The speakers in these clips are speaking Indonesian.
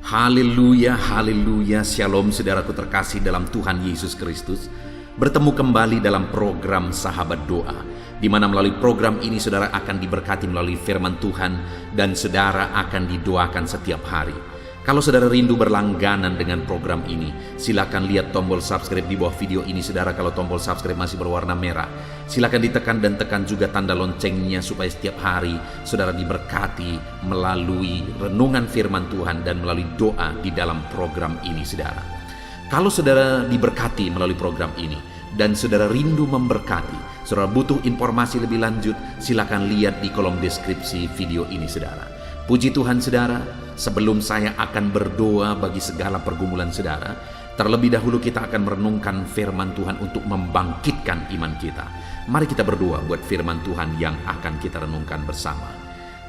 Haleluya, haleluya, shalom saudaraku terkasih dalam Tuhan Yesus Kristus. Bertemu kembali dalam program Sahabat Doa, di mana melalui program ini saudara akan diberkati melalui firman Tuhan dan saudara akan didoakan setiap hari. Kalau saudara rindu berlangganan dengan program ini, silakan lihat tombol subscribe di bawah video ini saudara. Kalau tombol subscribe masih berwarna merah, silakan ditekan dan tekan juga tanda loncengnya supaya setiap hari saudara diberkati melalui renungan firman Tuhan dan melalui doa di dalam program ini saudara. Kalau saudara diberkati melalui program ini dan saudara rindu memberkati, saudara butuh informasi lebih lanjut, silakan lihat di kolom deskripsi video ini saudara. Puji Tuhan saudara, sebelum saya akan berdoa bagi segala pergumulan saudara, terlebih dahulu kita akan merenungkan firman Tuhan untuk membangkitkan iman kita. Mari kita berdoa buat firman Tuhan yang akan kita renungkan bersama.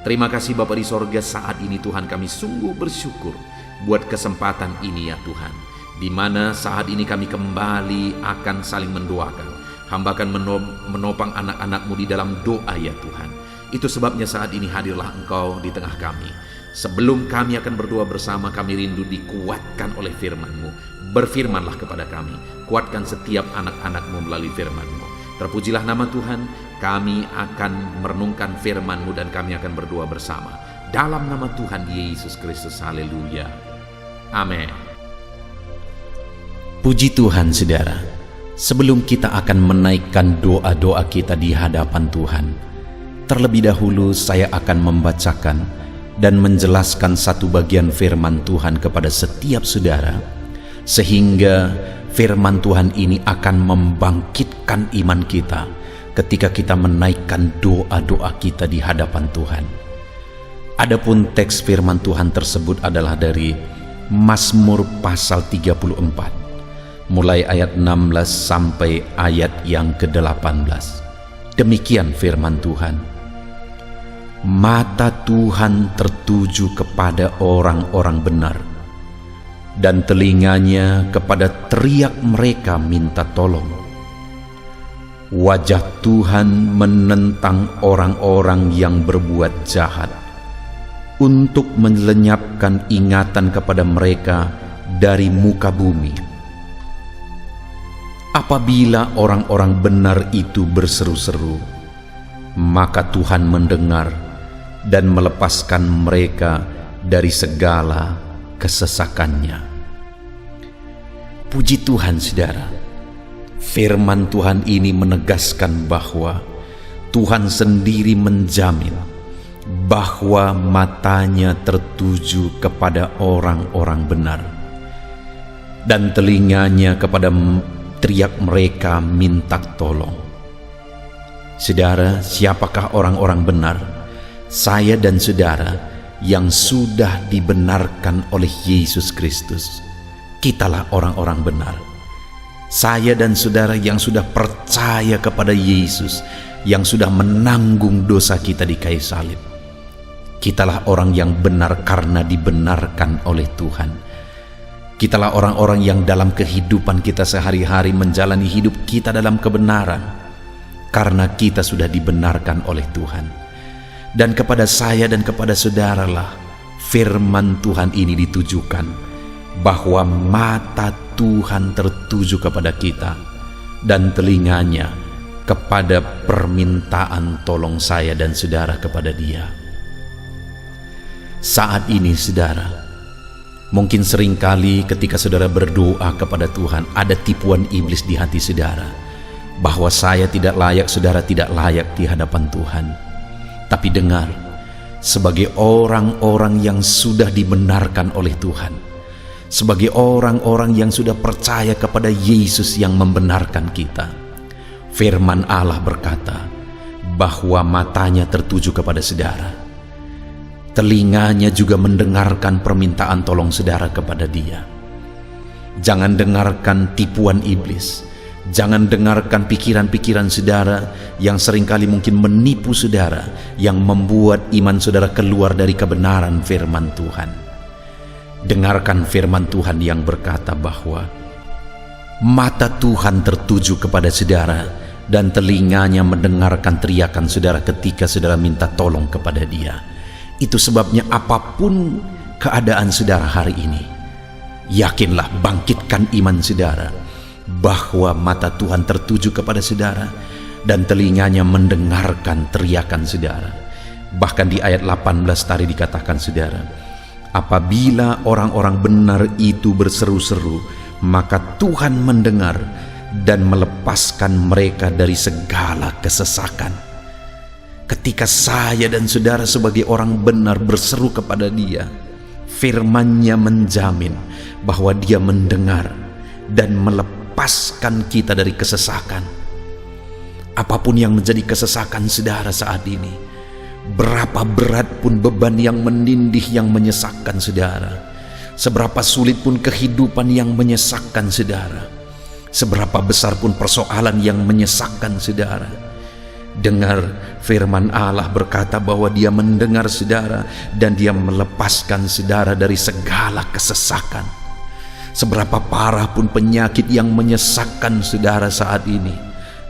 Terima kasih Bapa di sorga, saat ini Tuhan kami sungguh bersyukur buat kesempatan ini ya Tuhan, di mana saat ini kami kembali akan saling mendoakan. Hamba akan menopang anak-anak-Mu di dalam doa ya Tuhan. Itu sebabnya saat ini hadirlah Engkau di tengah kami. Sebelum kami akan berdoa bersama, kami rindu dikuatkan oleh firman-Mu. Berfirmanlah kepada kami, kuatkan setiap anak-anak-Mu melalui firman-Mu. Terpujilah nama Tuhan, kami akan merenungkan firman-Mu dan kami akan berdoa bersama. Dalam nama Tuhan Yesus Kristus, haleluya. Amin. Puji Tuhan saudara, sebelum kita akan menaikkan doa-doa kita di hadapan Tuhan, terlebih dahulu saya akan membacakan dan menjelaskan satu bagian firman Tuhan kepada setiap saudara, sehingga firman Tuhan ini akan membangkitkan iman kita ketika kita menaikkan doa-doa kita di hadapan Tuhan. Adapun teks firman Tuhan tersebut adalah dari Mazmur pasal 34, mulai ayat 16 sampai ayat yang ke-18. Demikian firman Tuhan. Mata Tuhan tertuju kepada orang-orang benar, dan telinganya kepada teriak mereka minta tolong. Wajah Tuhan menentang orang-orang yang berbuat jahat, untuk melenyapkan ingatan kepada mereka dari muka bumi. Apabila orang-orang benar itu berseru-seru, maka Tuhan mendengar dan melepaskan mereka dari segala kesesakannya. Puji Tuhan saudara, firman Tuhan ini menegaskan bahwa Tuhan sendiri menjamin bahwa matanya tertuju kepada orang-orang benar, dan telinganya kepada teriak mereka minta tolong. Saudara, siapakah orang-orang benar? Saya dan saudara yang sudah dibenarkan oleh Yesus Kristus. Kitalah orang-orang benar. Saya dan saudara yang sudah percaya kepada Yesus, yang sudah menanggung dosa kita di kayu salib. Kitalah orang yang benar karena dibenarkan oleh Tuhan. Kitalah orang-orang yang dalam kehidupan kita sehari-hari menjalani hidup kita dalam kebenaran, karena kita sudah dibenarkan oleh Tuhan. Dan kepada saya dan kepada saudaralah firman Tuhan ini ditujukan, bahwa mata Tuhan tertuju kepada kita dan telinganya kepada permintaan tolong saya dan saudara kepada Dia. Saat ini saudara, mungkin seringkali ketika saudara berdoa kepada Tuhan, ada tipuan iblis di hati saudara, bahwa saya tidak layak, saudara tidak layak di hadapan Tuhan. Tapi dengar, sebagai orang-orang yang sudah dibenarkan oleh Tuhan, sebagai orang-orang yang sudah percaya kepada Yesus yang membenarkan kita, firman Allah berkata bahwa matanya tertuju kepada saudara, telinganya juga mendengarkan permintaan tolong saudara kepada Dia. Jangan dengarkan tipuan iblis. Jangan dengarkan pikiran-pikiran saudara yang seringkali mungkin menipu saudara, yang membuat iman saudara keluar dari kebenaran firman Tuhan. Dengarkan firman Tuhan yang berkata bahwa mata Tuhan tertuju kepada saudara dan telinganya mendengarkan teriakan saudara ketika saudara minta tolong kepada Dia. Itu sebabnya apapun keadaan saudara hari ini, yakinlah, bangkitkan iman saudara bahwa mata Tuhan tertuju kepada saudara dan telinganya mendengarkan teriakan saudara. Bahkan di ayat 18 tadi dikatakan saudara, apabila orang-orang benar itu berseru-seru, maka Tuhan mendengar dan melepaskan mereka dari segala kesesakan. Ketika saya dan saudara sebagai orang benar berseru kepada Dia, firman-Nya menjamin bahwa Dia mendengar dan melepaskan kita dari kesesakan. Apapun yang menjadi kesesakan saudara saat ini, berapa berat pun beban yang menindih yang menyesakkan saudara, seberapa sulit pun kehidupan yang menyesakkan saudara, seberapa besar pun persoalan yang menyesakkan saudara, dengar firman Allah berkata bahwa Dia mendengar saudara dan Dia melepaskan saudara dari segala kesesakan. Seberapa parah pun penyakit yang menyesakkan saudara saat ini,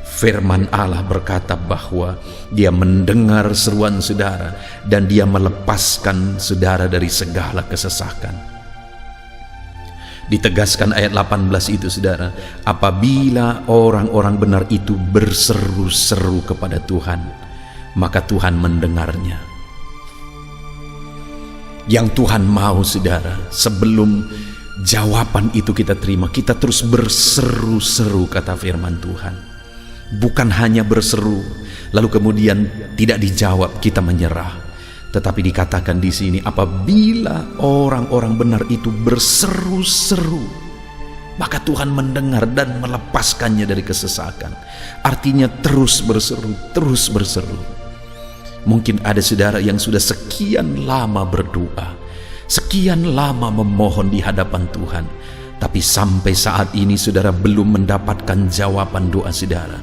firman Allah berkata bahwa Dia mendengar seruan saudara dan Dia melepaskan saudara dari segala kesesakan. Ditegaskan ayat 18 itu saudara, apabila orang-orang benar itu berseru-seru kepada Tuhan, maka Tuhan mendengarnya. Yang Tuhan mau saudara, sebelum jawaban itu kita terima, kita terus berseru-seru, kata firman Tuhan. Bukan hanya berseru lalu kemudian tidak dijawab kita menyerah, tetapi dikatakan di sini apabila orang-orang benar itu berseru-seru, maka Tuhan mendengar dan melepaskannya dari kesesakan. Artinya terus berseru, terus berseru. Mungkin ada saudara yang sudah sekian lama berdoa, sekian lama memohon di hadapan Tuhan, tapi sampai saat ini saudara belum mendapatkan jawaban doa saudara.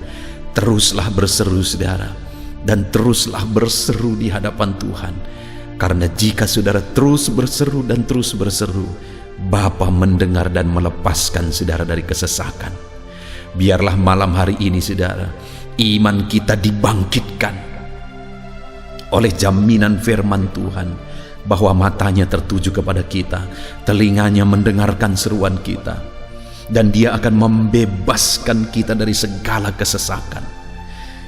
Teruslah berseru saudara, dan teruslah berseru di hadapan Tuhan. Karena jika saudara terus berseru dan terus berseru, Bapa mendengar dan melepaskan saudara dari kesesakan. Biarlah malam hari ini saudara, iman kita dibangkitkan oleh jaminan firman Tuhan, bahwa matanya tertuju kepada kita, telinganya mendengarkan seruan kita, dan Dia akan membebaskan kita dari segala kesesakan.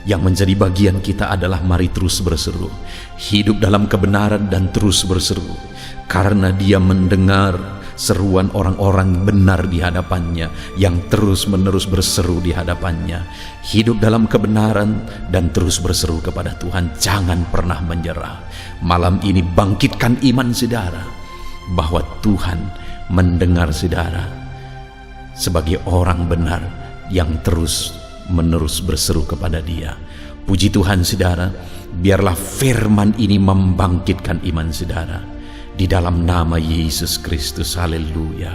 Yang menjadi bagian kita adalah mari terus berseru, hidup dalam kebenaran dan terus berseru, karena Dia mendengar seruan orang-orang benar di hadapannya yang terus-menerus berseru di hadapannya. Hidup dalam kebenaran dan terus berseru kepada Tuhan, jangan pernah menyerah. Malam ini bangkitkan iman saudara bahwa Tuhan mendengar saudara sebagai orang benar yang terus-menerus berseru kepada Dia. Puji Tuhan saudara, biarlah firman ini membangkitkan iman saudara. Di dalam nama Yesus Kristus, haleluya.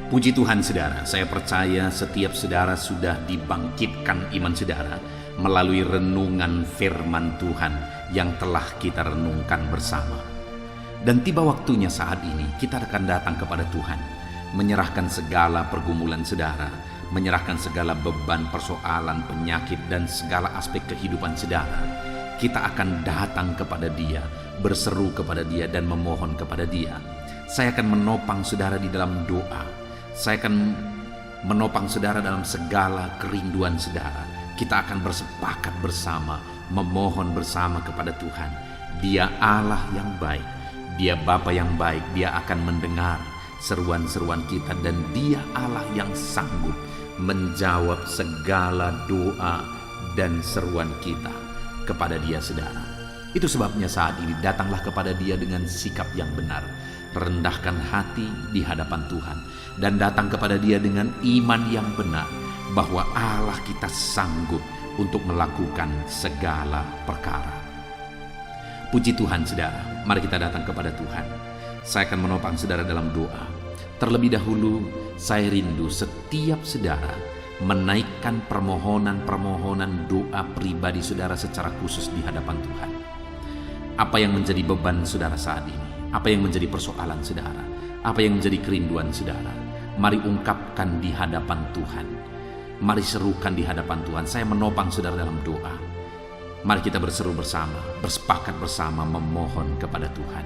Puji Tuhan saudara, saya percaya setiap saudara sudah dibangkitkan iman saudara melalui renungan firman Tuhan yang telah kita renungkan bersama. Dan tiba waktunya saat ini kita akan datang kepada Tuhan, menyerahkan segala pergumulan saudara, menyerahkan segala beban, persoalan, penyakit, dan segala aspek kehidupan saudara. Kita akan datang kepada Dia, berseru kepada Dia, dan memohon kepada Dia. Saya akan menopang saudara di dalam doa. Saya akan menopang saudara dalam segala kerinduan saudara. Kita akan bersepakat bersama, memohon bersama kepada Tuhan. Dia Allah yang baik, Dia Bapa yang baik. Dia akan mendengar seruan-seruan kita, dan Dia Allah yang sanggup menjawab segala doa dan seruan kita kepada Dia saudara. Itu sebabnya saat ini datanglah kepada Dia dengan sikap yang benar, rendahkan hati di hadapan Tuhan, dan datang kepada Dia dengan iman yang benar bahwa Allah kita sanggup untuk melakukan segala perkara. Puji Tuhan saudara, mari kita datang kepada Tuhan. Saya akan menopang saudara dalam doa. Terlebih dahulu saya rindu setiap saudara menaikkan permohonan-permohonan doa pribadi saudara secara khusus di hadapan Tuhan. Apa yang menjadi beban saudara saat ini? Apa yang menjadi persoalan saudara? Apa yang menjadi kerinduan saudara? Mari ungkapkan di hadapan Tuhan. Mari serukan di hadapan Tuhan. Saya menopang saudara dalam doa. Mari kita berseru bersama, bersepakat bersama memohon kepada Tuhan.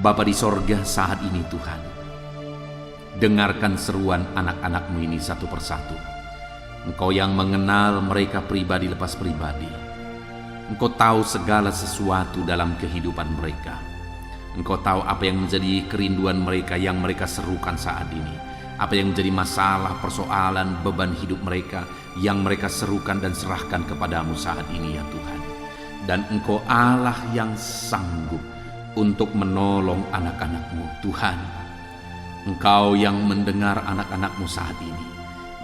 Bapa di sorga, saat ini Tuhan, dengarkan seruan anak-anak-Mu ini satu persatu. Engkau yang mengenal mereka pribadi lepas pribadi. Engkau tahu segala sesuatu dalam kehidupan mereka. Engkau tahu apa yang menjadi kerinduan mereka yang mereka serukan saat ini. Apa yang menjadi masalah, persoalan, beban hidup mereka yang mereka serukan dan serahkan kepadamu saat ini ya Tuhan. Dan Engkau Allah yang sanggup untuk menolong anak-anak-Mu Tuhan. Engkau yang mendengar anak-anak-Mu saat ini.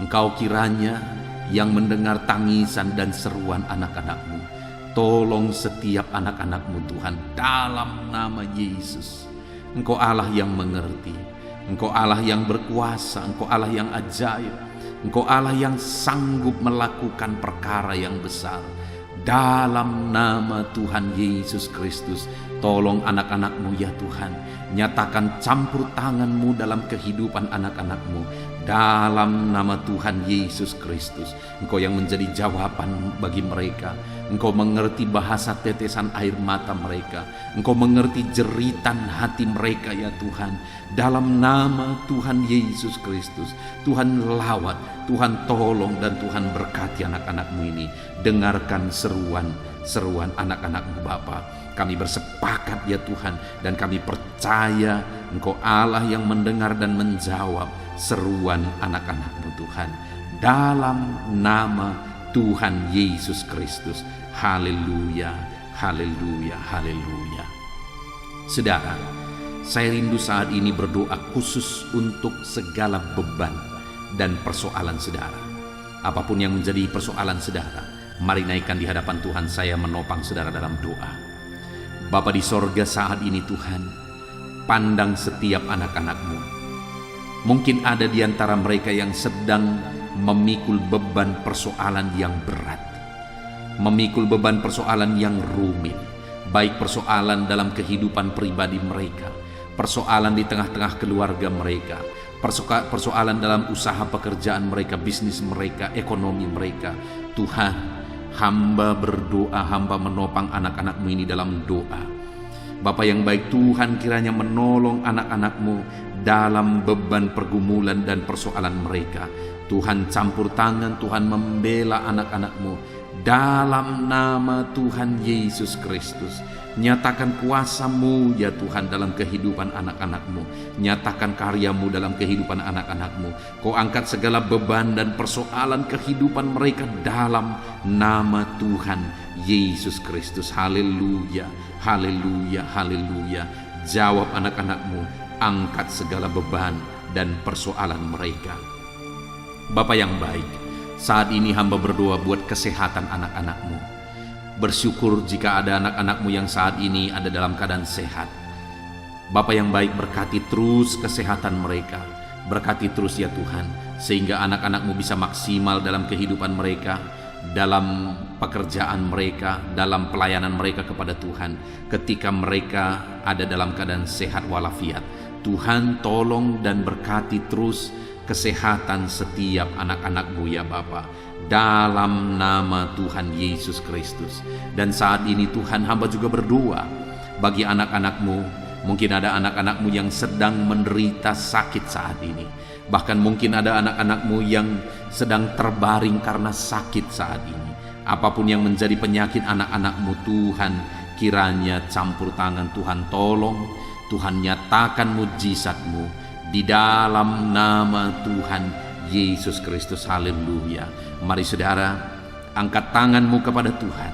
Engkau kiranya yang mendengar tangisan dan seruan anak-anak-Mu. Tolong setiap anak-anak-Mu Tuhan dalam nama Yesus. Engkau Allah yang mengerti. Engkau Allah yang berkuasa. Engkau Allah yang ajaib. Engkau Allah yang sanggup melakukan perkara yang besar. Dalam nama Tuhan Yesus Kristus, tolong anak-anak-Mu ya Tuhan. Nyatakan campur tangan-Mu dalam kehidupan anak-anak-Mu. Dalam nama Tuhan Yesus Kristus, Engkau yang menjadi jawaban bagi mereka. Engkau mengerti bahasa tetesan air mata mereka. Engkau mengerti jeritan hati mereka ya Tuhan. Dalam nama Tuhan Yesus Kristus, Tuhan lawat, Tuhan tolong dan Tuhan berkati anak-anak-Mu ini. Dengarkan seruan anak-anak-Mu Bapa. Kami bersepakat ya Tuhan, dan kami percaya Engkau Allah yang mendengar dan menjawab seruan anak-anak-Mu Tuhan. Dalam nama Tuhan Yesus Kristus. Haleluya, haleluya, haleluya. Saudara, saya rindu saat ini berdoa khusus untuk segala beban dan persoalan saudara. Apapun yang menjadi persoalan saudara, mari naikkan di hadapan Tuhan. Saya menopang saudara dalam doa. Bapa di sorga, saat ini Tuhan, pandang setiap anak-anak-Mu. Mungkin ada di antara mereka yang sedang memikul beban persoalan yang berat, memikul beban persoalan yang rumit, baik persoalan dalam kehidupan pribadi mereka, persoalan di tengah-tengah keluarga mereka, persoalan dalam usaha pekerjaan mereka, bisnis mereka, ekonomi mereka. Tuhan, hamba berdoa, hamba menopang anak-anak-Mu ini dalam doa. Bapa yang baik, Tuhan kiranya menolong anak-anak-Mu dalam beban pergumulan dan persoalan mereka. Tuhan campur tangan, Tuhan membela anak-anak-Mu dalam nama Tuhan Yesus Kristus. Nyatakan kuasa-Mu ya Tuhan dalam kehidupan anak-anak-Mu. Nyatakan karya-Mu dalam kehidupan anak-anak-Mu. Kau angkat segala beban dan persoalan kehidupan mereka dalam nama Tuhan Yesus Kristus. Haleluya, haleluya, haleluya. Jawab anak-anak-Mu, angkat segala beban dan persoalan mereka. Bapa yang baik, saat ini hamba berdoa buat kesehatan anak-anak-Mu. Bersyukur jika ada anak-anak-Mu yang saat ini ada dalam keadaan sehat. Bapa yang baik, berkati terus kesehatan mereka. Berkati terus ya Tuhan, sehingga anak-anak-Mu bisa maksimal dalam kehidupan mereka, dalam pekerjaan mereka, dalam pelayanan mereka kepada Tuhan. Ketika mereka ada dalam keadaan sehat walafiat, Tuhan tolong dan berkati terus kesehatan setiap anak-anak-Mu ya Bapa, dalam nama Tuhan Yesus Kristus. Dan saat ini Tuhan, hamba juga berdoa bagi anak-anak-Mu. Mungkin ada anak-anak-Mu yang sedang menderita sakit saat ini. Bahkan mungkin ada anak-anak-Mu yang sedang terbaring karena sakit saat ini. Apapun yang menjadi penyakit anak-anak-Mu Tuhan, kiranya campur tangan Tuhan tolong. Tuhan nyatakan mujizat-Mu di dalam nama Tuhan Yesus Kristus. Haleluya. Mari saudara, angkat tanganmu kepada Tuhan.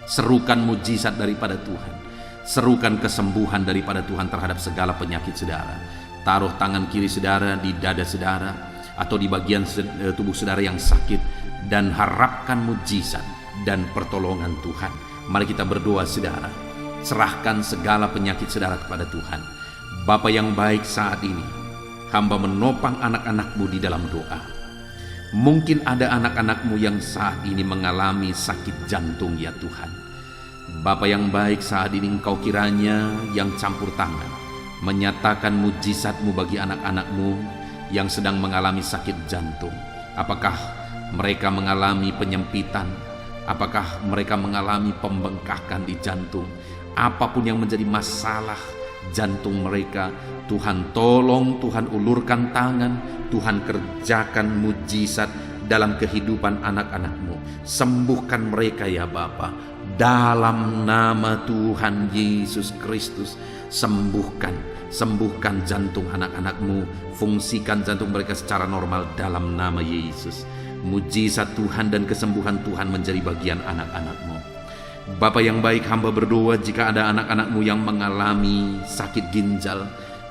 Serukan mujizat daripada Tuhan. Serukan kesembuhan daripada Tuhan terhadap segala penyakit saudara. Taruh tangan kiri saudara di dada saudara atau di bagian tubuh saudara yang sakit, dan harapkan mujizat dan pertolongan Tuhan. Mari kita berdoa saudara. Serahkan segala penyakit saudara kepada Tuhan. Bapa yang baik, saat ini hamba menopang anak-anak-Mu di dalam doa. Mungkin ada anak-anak-Mu yang saat ini mengalami sakit jantung ya Tuhan. Bapa yang baik, saat ini Engkau kiranya yang campur tangan, menyatakan mujizat-Mu bagi anak-anak-Mu yang sedang mengalami sakit jantung. Apakah mereka mengalami penyempitan? Apakah mereka mengalami pembengkakan di jantung? Apapun yang menjadi masalah jantung mereka, Tuhan tolong, Tuhan ulurkan tangan, Tuhan kerjakan mujizat dalam kehidupan anak-anak-Mu. Sembuhkan mereka ya Bapa, dalam nama Tuhan Yesus Kristus. Sembuhkan jantung anak-anak-Mu, fungsikan jantung mereka secara normal dalam nama Yesus. Mujizat Tuhan dan kesembuhan Tuhan menjadi bagian anak-anak-Mu. Bapa yang baik, hamba berdoa jika ada anak-anak-Mu yang mengalami sakit ginjal,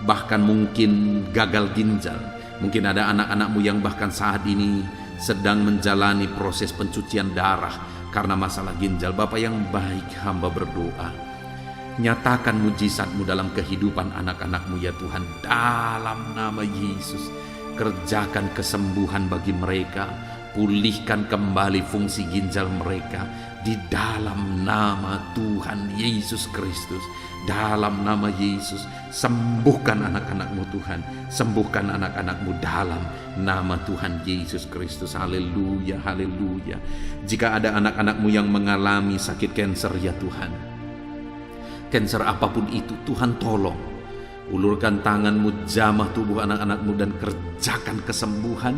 bahkan mungkin gagal ginjal. Mungkin ada anak-anak-Mu yang bahkan saat ini sedang menjalani proses pencucian darah karena masalah ginjal. Bapa yang baik, hamba berdoa, nyatakan mujizat-Mu dalam kehidupan anak-anak-Mu ya Tuhan, dalam nama Yesus. Kerjakan kesembuhan bagi mereka, pulihkan kembali fungsi ginjal mereka di dalam nama Tuhan Yesus Kristus. Dalam nama Yesus, sembuhkan anak-anak-Mu Tuhan, sembuhkan anak-anak-Mu dalam nama Tuhan Yesus Kristus. Haleluya, haleluya. Jika ada anak-anak-Mu yang mengalami sakit kanker ya Tuhan, kanker apapun itu, Tuhan tolong, ulurkan tangan-Mu, jamah tubuh anak-anak-Mu dan kerjakan kesembuhan.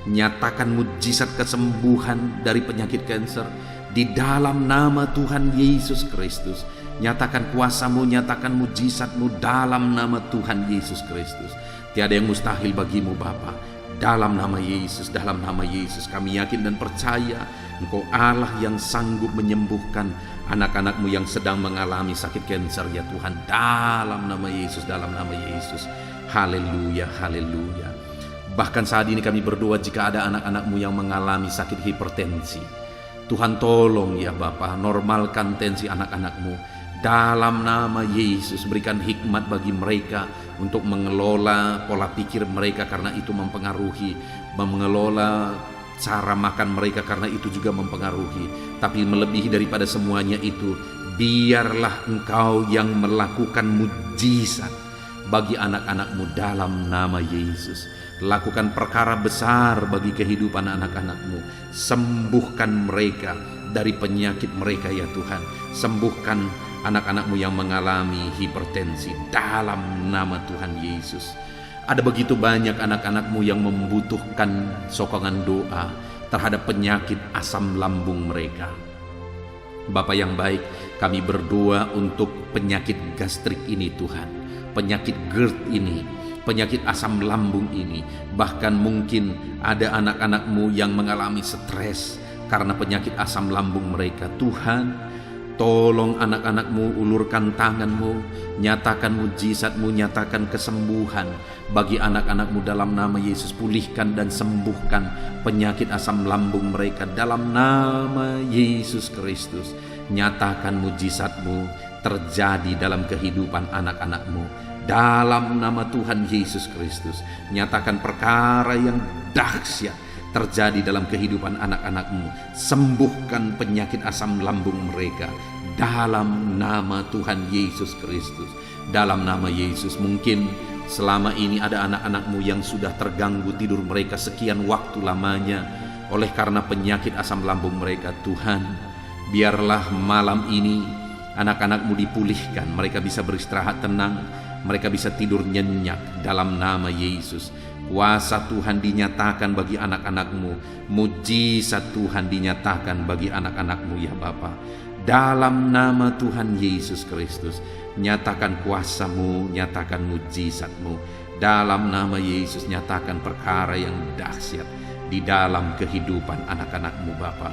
Nyatakan mujizat kesembuhan dari penyakit kanker di dalam nama Tuhan Yesus Kristus. Nyatakan kuasa-Mu, nyatakan mujizat-Mu dalam nama Tuhan Yesus Kristus. Tiada yang mustahil bagi-Mu Bapa. Dalam nama Yesus, dalam nama Yesus kami yakin dan percaya Engkau Allah yang sanggup menyembuhkan anak-anak-Mu yang sedang mengalami sakit kanker ya Tuhan. Dalam nama Yesus, dalam nama Yesus. Haleluya, haleluya. Bahkan saat ini kami berdoa jika ada anak-anak-Mu yang mengalami sakit hipertensi. Tuhan tolong ya Bapa, normalkan tensi anak-anak-Mu. Dalam nama Yesus, berikan hikmat bagi mereka untuk mengelola pola pikir mereka, karena itu mempengaruhi, mengelola cara makan mereka karena itu juga mempengaruhi. Tapi melebihi daripada semuanya itu, biarlah Engkau yang melakukan mujizat bagi anak-anak-Mu dalam nama Yesus. Lakukan perkara besar bagi kehidupan anak-anak-Mu. Sembuhkan mereka dari penyakit mereka ya Tuhan. Sembuhkan anak-anak-Mu yang mengalami hipertensi dalam nama Tuhan Yesus. Ada begitu banyak anak-anak-Mu yang membutuhkan sokongan doa terhadap penyakit asam lambung mereka. Bapa yang baik, kami berdoa untuk penyakit gastrik ini Tuhan, penyakit GERD ini, penyakit asam lambung ini. Bahkan mungkin ada anak-anak-Mu yang mengalami stres karena penyakit asam lambung mereka. Tuhan, tolong anak-anak-Mu, ulurkan tangan-Mu, nyatakan mujizat-Mu, nyatakan kesembuhan bagi anak-anak-Mu dalam nama Yesus. Pulihkan dan sembuhkan penyakit asam lambung mereka dalam nama Yesus Kristus. Nyatakan mujizat-Mu terjadi dalam kehidupan anak-anak-Mu dalam nama Tuhan Yesus Kristus. Nyatakan perkara yang dahsyat terjadi dalam kehidupan anak-anak-Mu. Sembuhkan penyakit asam lambung mereka dalam nama Tuhan Yesus Kristus. Dalam nama Yesus, mungkin selama ini ada anak-anak-Mu yang sudah terganggu tidur mereka sekian waktu lamanya oleh karena penyakit asam lambung mereka. Tuhan, biarlah malam ini anak-anak-Mu dipulihkan, mereka bisa beristirahat tenang, mereka bisa tidur nyenyak dalam nama Yesus. Kuasa Tuhan dinyatakan bagi anak-anak-Mu, mujizat Tuhan dinyatakan bagi anak-anak-Mu ya Bapa. Dalam nama Tuhan Yesus Kristus, nyatakan kuasa-Mu, nyatakan mujizat-Mu. Dalam nama Yesus, nyatakan perkara yang dahsyat di dalam kehidupan anak-anak-Mu Bapa.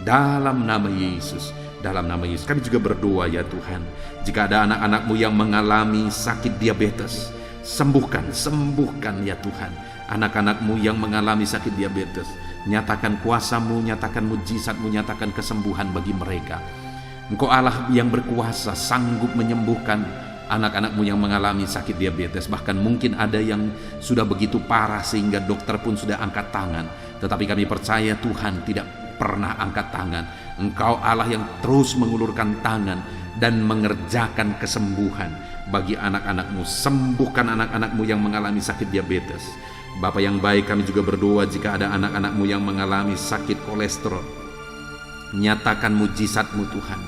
Dalam nama Yesus, dalam nama Yesus kami juga berdoa ya Tuhan, jika ada anak-anak-Mu yang mengalami sakit diabetes, sembuhkan ya Tuhan anak-anak-Mu yang mengalami sakit diabetes. Nyatakan kuasa-Mu, nyatakan mujizat-Mu, nyatakan kesembuhan bagi mereka. Engkau Allah yang berkuasa, sanggup menyembuhkan anak-anak-Mu yang mengalami sakit diabetes. Bahkan mungkin ada yang sudah begitu parah sehingga dokter pun sudah angkat tangan. Tetapi kami percaya Tuhan tidak pernah angkat tangan. Engkau Allah yang terus mengulurkan tangan dan mengerjakan kesembuhan bagi anak-anak-Mu. Sembuhkan anak-anak-Mu yang mengalami sakit diabetes Bapa yang baik, kami juga berdoa jika ada anak-anak-Mu yang mengalami sakit kolesterol. Nyatakan mujizat-Mu Tuhan.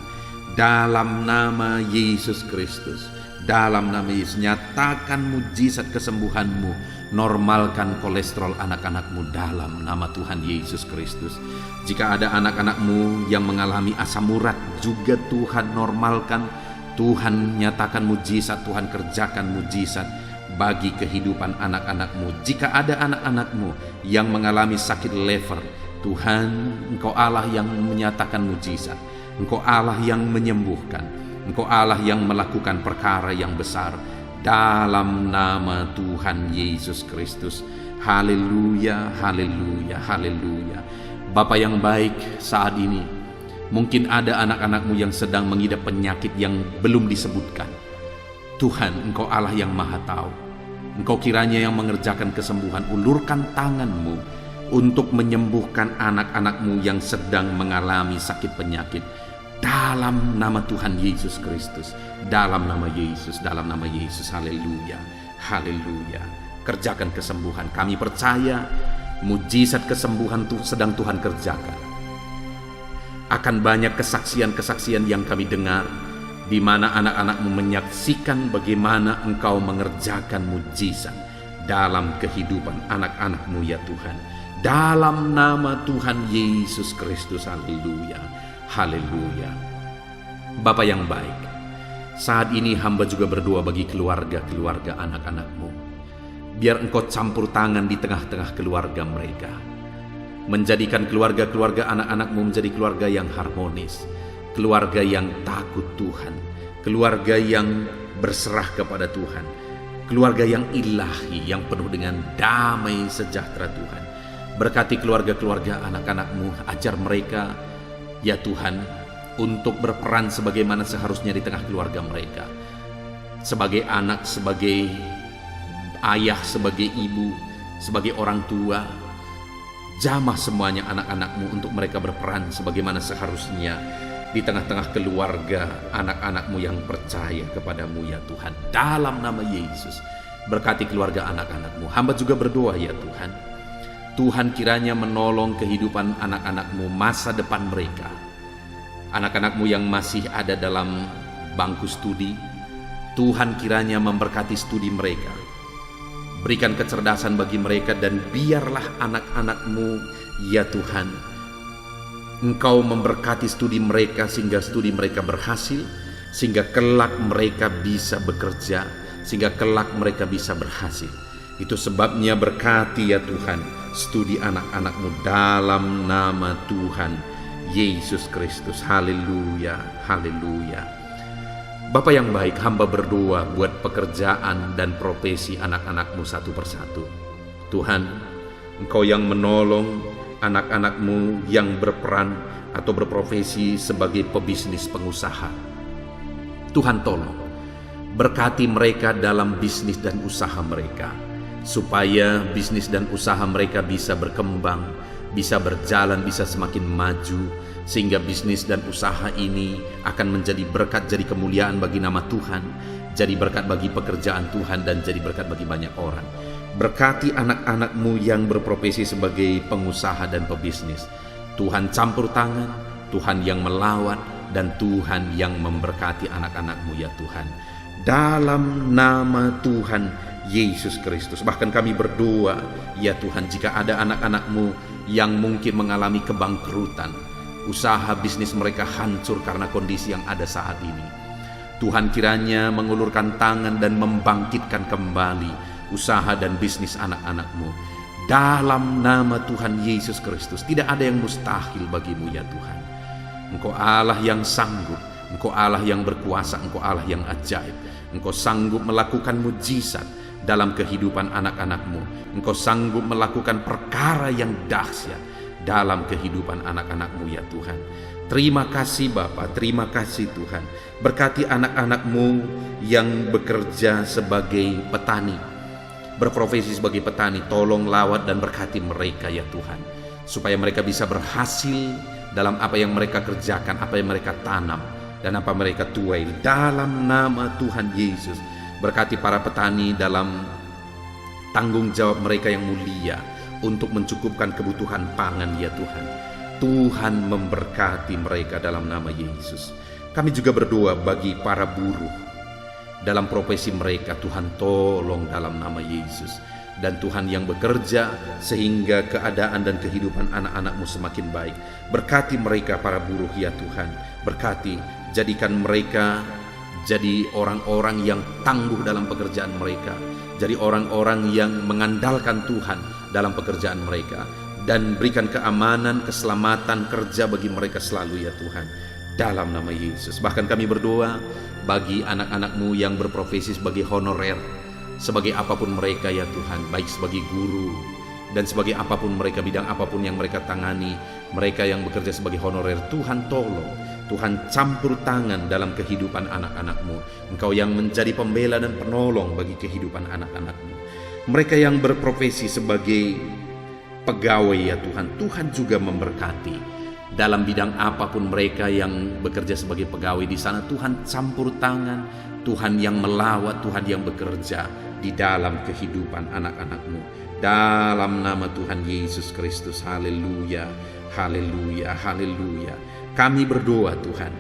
Dalam nama Yesus Kristus. Dalam nama Yesus, nyatakan mujizat kesembuhan-Mu. Normalkan kolesterol anak-anak-Mu dalam nama Tuhan Yesus Kristus. Jika ada anak-anak-Mu yang mengalami asam urat, juga Tuhan normalkan. Tuhan nyatakan mujizat, Tuhan kerjakan mujizat bagi kehidupan anak-anak-Mu. Jika ada anak-anak-Mu yang mengalami sakit liver, Tuhan, Engkau Allah yang menyatakan mujizat. Engkau Allah yang menyembuhkan. Engkau Allah yang melakukan perkara yang besar. Dalam nama Tuhan Yesus Kristus. Haleluya, haleluya, haleluya. Bapa yang baik, saat ini mungkin ada anak-anak-Mu yang sedang mengidap penyakit yang belum disebutkan. Tuhan, Engkau Allah yang maha tahu. Engkau kiranya yang mengerjakan kesembuhan. Ulurkan tangan-Mu untuk menyembuhkan anak-anak-Mu yang sedang mengalami sakit penyakit. Dalam nama Tuhan Yesus Kristus. Dalam nama Yesus, dalam nama Yesus. Haleluya, haleluya. Kerjakan kesembuhan. Kami percaya mujizat kesembuhan sedang Tuhan kerjakan. Akan banyak kesaksian-kesaksian yang kami dengar, di mana anak-anak-Mu menyaksikan bagaimana Engkau mengerjakan mujizat dalam kehidupan anak-anak-Mu ya Tuhan. Dalam nama Tuhan Yesus Kristus. Haleluya, haleluya. Bapa yang baik, saat ini hamba juga berdoa bagi keluarga-keluarga anak-anak-Mu. Biar Engkau campur tangan di tengah-tengah keluarga mereka. Menjadikan keluarga-keluarga anak-anak-Mu menjadi keluarga yang harmonis. Keluarga yang takut Tuhan. Keluarga yang berserah kepada Tuhan. Keluarga yang ilahi, yang penuh dengan damai sejahtera Tuhan. Berkati keluarga-keluarga anak-anak-Mu. Ajar mereka, ya Tuhan, untuk berperan sebagaimana seharusnya di tengah keluarga mereka. Sebagai anak, sebagai ayah, sebagai ibu, sebagai orang tua. Jamah semuanya anak-anak-Mu untuk mereka berperan sebagaimana seharusnya di tengah-tengah keluarga anak-anak-Mu yang percaya kepada-Mu ya Tuhan. Dalam nama Yesus, berkati keluarga anak-anak-Mu. Hamba juga berdoa ya Tuhan. Tuhan kiranya menolong kehidupan anak-anak-Mu, masa depan mereka. Anak-anak-Mu yang masih ada dalam bangku studi, Tuhan kiranya memberkati studi mereka. Berikan kecerdasan bagi mereka, dan biarlah anak-anak-Mu ya Tuhan, Engkau memberkati studi mereka sehingga studi mereka berhasil, sehingga kelak mereka bisa bekerja, sehingga kelak mereka bisa berhasil. Itu sebabnya berkati ya Tuhan studi anak-anak-Mu dalam nama Tuhan Yesus Kristus. Haleluya, haleluya. Bapa yang baik, hamba berdoa buat pekerjaan dan profesi anak-anak-Mu satu persatu. Tuhan, Engkau yang menolong anak-anak-Mu yang berperan atau berprofesi sebagai pebisnis pengusaha. Tuhan tolong, berkati mereka dalam bisnis dan usaha mereka, supaya bisnis dan usaha mereka bisa berkembang, bisa berjalan, bisa semakin maju, sehingga bisnis dan usaha ini akan menjadi berkat, jadi kemuliaan bagi nama Tuhan, jadi berkat bagi pekerjaan Tuhan, dan jadi berkat bagi banyak orang. Berkati anak-anak-Mu yang berprofesi sebagai pengusaha dan pebisnis. Tuhan campur tangan, Tuhan yang melawat, dan Tuhan yang memberkati anak-anak-Mu ya Tuhan. Dalam nama Tuhan Yesus Kristus. Bahkan kami berdoa ya Tuhan, jika ada anak-anak-Mu yang mungkin mengalami kebangkrutan, usaha bisnis mereka hancur karena kondisi yang ada saat ini, Tuhan kiranya mengulurkan tangan dan membangkitkan kembali usaha dan bisnis anak-anak-Mu. Dalam nama Tuhan Yesus Kristus, tidak ada yang mustahil bagi-Mu ya Tuhan. Engkau Allah yang sanggup, Engkau Allah yang berkuasa, Engkau Allah yang ajaib. Engkau sanggup melakukan mujizat dalam kehidupan anak-anak-Mu. Engkau sanggup melakukan perkara yang dahsyat dalam kehidupan anak-anak-Mu ya Tuhan. Terima kasih Bapa, terima kasih Tuhan. Berkati anak-anak-Mu yang bekerja sebagai petani, berprofesi sebagai petani. Tolong lawat dan berkati mereka ya Tuhan, supaya mereka bisa berhasil dalam apa yang mereka kerjakan, apa yang mereka tanam, dan apa mereka tuai. Dalam nama Tuhan Yesus, berkati para petani dalam tanggung jawab mereka yang mulia untuk mencukupkan kebutuhan pangan ya Tuhan. Tuhan memberkati mereka dalam nama Yesus. Kami juga berdoa bagi para buruh dalam profesi mereka, Tuhan tolong dalam nama Yesus. Dan Tuhan yang bekerja sehingga keadaan dan kehidupan anak-anak-Mu semakin baik. Berkati mereka para buruh ya Tuhan. Berkati, jadikan mereka jadi orang-orang yang tangguh dalam pekerjaan mereka. Jadi orang-orang yang mengandalkan Tuhan dalam pekerjaan mereka. Dan berikan keamanan, keselamatan kerja bagi mereka selalu ya Tuhan. Dalam nama Yesus. Bahkan kami berdoa bagi anak-anak-Mu yang berprofesi sebagai honorer, sebagai apapun mereka ya Tuhan, baik sebagai guru dan sebagai apapun mereka, bidang apapun yang mereka tangani, mereka yang bekerja sebagai honorer, Tuhan tolong, Tuhan campur tangan dalam kehidupan anak-anak-Mu. Engkau yang menjadi pembela dan penolong bagi kehidupan anak-anak-Mu. Mereka yang berprofesi sebagai pegawai ya Tuhan, Tuhan juga memberkati. Dalam bidang apapun mereka yang bekerja sebagai pegawai di sana, Tuhan campur tangan, Tuhan yang melawat, Tuhan yang bekerja di dalam kehidupan anak-anak-Mu. Dalam nama Tuhan Yesus Kristus, haleluya, haleluya, haleluya. Kami berdoa Tuhan,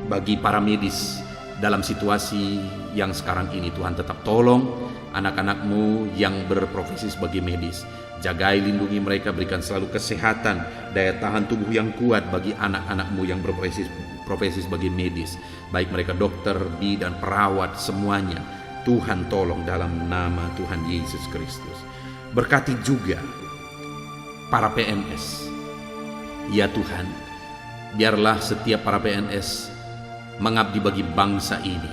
bagi para medis dalam situasi yang sekarang ini, Tuhan tetap tolong anak-anak-Mu yang berprofesi sebagai medis. Jagai, lindungi mereka, berikan selalu kesehatan, daya tahan tubuh yang kuat bagi anak-anak-Mu yang berprofesi sebagai medis, baik mereka dokter, bidan, perawat, semuanya. Tuhan tolong dalam nama Tuhan Yesus Kristus. Berkati juga para PNS. Ya Tuhan, biarlah setiap para PNS mengabdi bagi bangsa ini.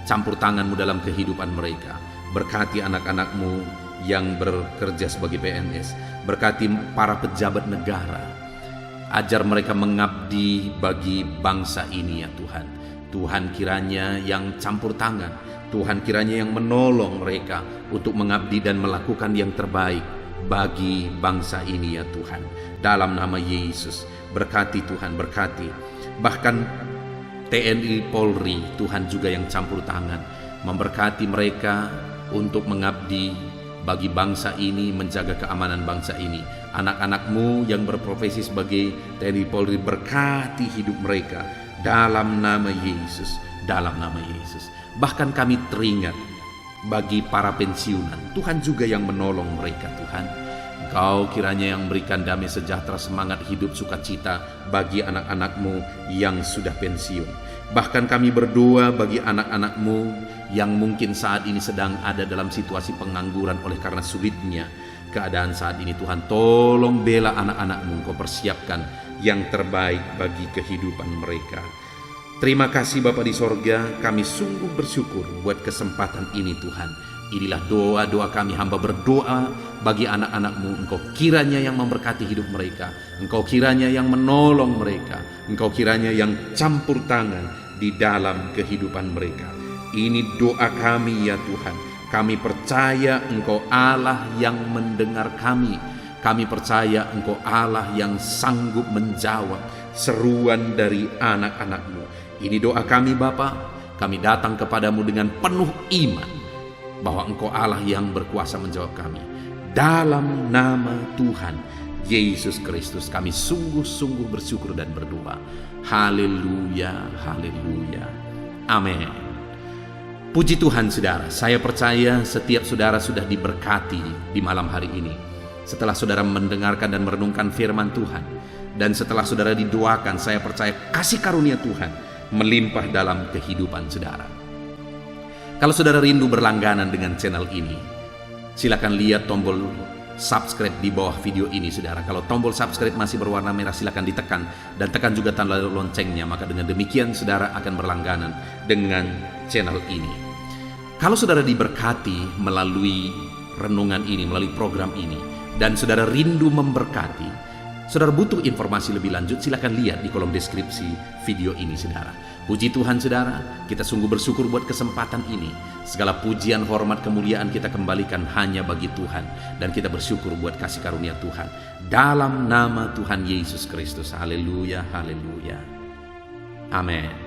Campur tangan-Mu dalam kehidupan mereka. Berkati anak-anak-Mu yang bekerja sebagai PNS. Berkati para pejabat negara. Ajar mereka mengabdi bagi bangsa ini ya Tuhan. Tuhan kiranya yang campur tangan, Tuhan kiranya yang menolong mereka untuk mengabdi dan melakukan yang terbaik bagi bangsa ini ya Tuhan. Dalam nama Yesus, berkati Tuhan, berkati. Bahkan TNI Polri, Tuhan juga yang campur tangan, memberkati mereka untuk mengabdi bagi bangsa ini, menjaga keamanan bangsa ini. Anak-anak-Mu yang berprofesi sebagai TNI Polri, berkati hidup mereka dalam nama Yesus, dalam nama Yesus. Bahkan kami teringat bagi para pensiunan, Tuhan juga yang menolong mereka Tuhan. Engkau kiranya yang berikan damai sejahtera, semangat hidup, sukacita bagi anak-anak-Mu yang sudah pensiun. Bahkan kami berdoa bagi anak-anak-Mu yang mungkin saat ini sedang ada dalam situasi pengangguran oleh karena sulitnya keadaan saat ini. Tuhan tolong bela anak-anak-Mu, Engkau persiapkan yang terbaik bagi kehidupan mereka. Terima kasih Bapa di sorga, kami sungguh bersyukur buat kesempatan ini Tuhan. Inilah doa-doa kami, hamba berdoa bagi anak-anak-Mu. Engkau kiranya yang memberkati hidup mereka, Engkau kiranya yang menolong mereka, Engkau kiranya yang campur tangan di dalam kehidupan mereka. Ini doa kami ya Tuhan. Kami percaya Engkau Allah yang mendengar kami. Kami percaya Engkau Allah yang sanggup menjawab seruan dari anak-anak-Mu. Ini doa kami Bapa. Kami datang kepadamu dengan penuh iman bahwa Engkau Allah yang berkuasa menjawab kami. Dalam nama Tuhan Yesus Kristus kami sungguh-sungguh bersyukur dan berdoa. Haleluya, haleluya. Amin. Puji Tuhan saudara, saya percaya setiap saudara sudah diberkati di malam hari ini. Setelah saudara mendengarkan dan merenungkan firman Tuhan, dan setelah saudara didoakan, saya percaya kasih karunia Tuhan melimpah dalam kehidupan saudara. Kalau saudara rindu berlangganan dengan channel ini, silakan lihat tombol subscribe di bawah video ini saudara. Kalau tombol subscribe masih berwarna merah, silakan ditekan dan tekan juga tanda loncengnya. Maka dengan demikian saudara akan berlangganan dengan channel ini. Kalau saudara diberkati melalui renungan ini, melalui program ini, dan saudara rindu memberkati, saudara butuh informasi lebih lanjut, silakan lihat di kolom deskripsi video ini saudara. Puji Tuhan saudara, kita sungguh bersyukur buat kesempatan ini. Segala pujian, hormat, kemuliaan kita kembalikan hanya bagi Tuhan. Dan kita bersyukur buat kasih karunia Tuhan. Dalam nama Tuhan Yesus Kristus. Haleluya, haleluya. Amin.